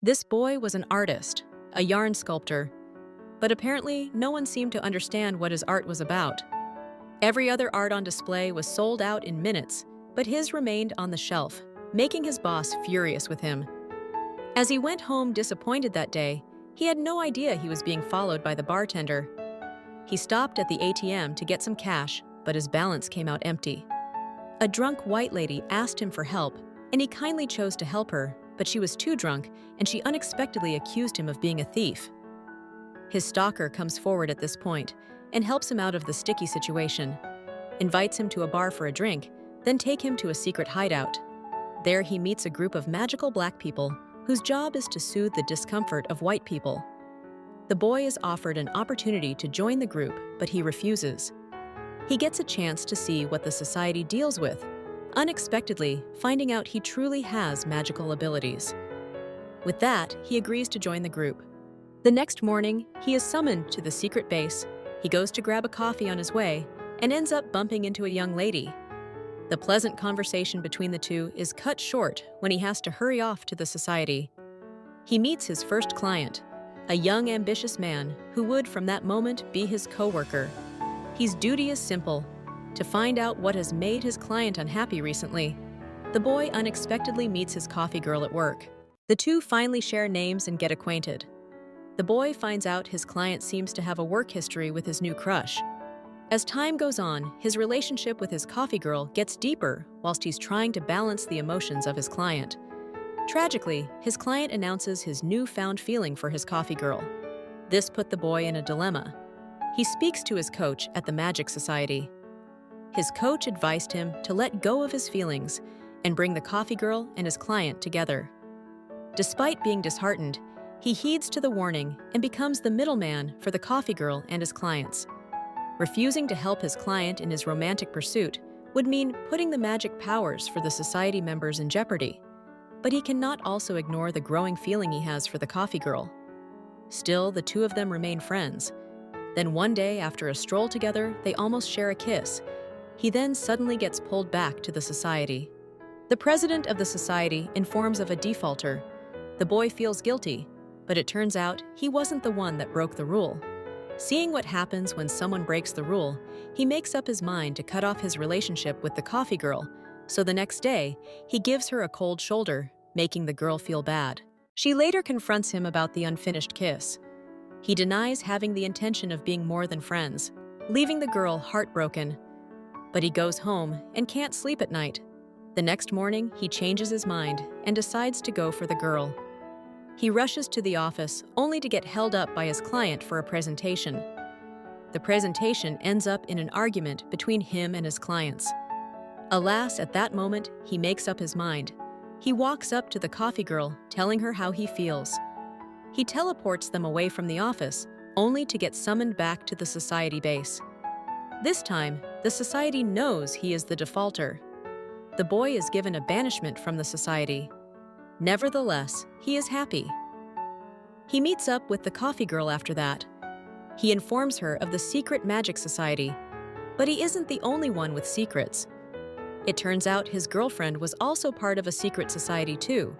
This boy was an artist, a yarn sculptor, but apparently no one seemed to understand what his art was about. Every other art on display was sold out in minutes, but his remained on the shelf, making his boss furious with him. As he went home disappointed that day, he had no idea he was being followed by the bartender. He stopped at the ATM to get some cash, but his balance came out empty. A drunk white lady asked him for help, and he kindly chose to help her, but she was too drunk, and she unexpectedly accused him of being a thief. His stalker comes forward at this point and helps him out of the sticky situation, invites him to a bar for a drink, then take him to a secret hideout. There he meets a group of magical black people whose job is to soothe the discomfort of white people. The boy is offered an opportunity to join the group, but he refuses. He gets a chance to see what the society deals with, unexpectedly finding out he truly has magical abilities. With that, he agrees to join the group. The next morning, he is summoned to the secret base. He goes to grab a coffee on his way and ends up bumping into a young lady. The pleasant conversation between the two is cut short when he has to hurry off to the society. He meets his first client, a young, ambitious man who would, from that moment, be his co-worker. His duty is simple: to find out what has made his client unhappy recently. The boy unexpectedly meets his coffee girl at work. The two finally share names and get acquainted. The boy finds out his client seems to have a work history with his new crush. As time goes on, his relationship with his coffee girl gets deeper whilst he's trying to balance the emotions of his client. Tragically, his client announces his newfound feeling for his coffee girl. This put the boy in a dilemma. He speaks to his coach at the Magic Society. His coach advised him to let go of his feelings and bring the coffee girl and his client together. Despite being disheartened, he heeds to the warning and becomes the middleman for the coffee girl and his clients. Refusing to help his client in his romantic pursuit would mean putting the magic powers for the society members in jeopardy. But he cannot also ignore the growing feeling he has for the coffee girl. Still, the two of them remain friends. Then one day, after a stroll together, they almost share a kiss. He then suddenly gets pulled back to the society. The president of the society informs of a defaulter. The boy feels guilty, but it turns out he wasn't the one that broke the rule. Seeing what happens when someone breaks the rule, he makes up his mind to cut off his relationship with the coffee girl, so the next day, he gives her a cold shoulder, making the girl feel bad. She later confronts him about the unfinished kiss. He denies having the intention of being more than friends, leaving the girl heartbroken. But he goes home and can't sleep at night. The next morning, he changes his mind and decides to go for the girl. He rushes to the office only to get held up by his client for a presentation. The presentation ends up in an argument between him and his clients. Alas, at that moment, he makes up his mind. He walks up to the coffee girl, telling her how he feels. He teleports them away from the office, only to get summoned back to the society base. This time, the society knows he is the defaulter. The boy is given a banishment from the society. Nevertheless, he is happy. He meets up with the coffee girl after that. He informs her of the secret magic society, but he isn't the only one with secrets. It turns out his girlfriend was also part of a secret society too.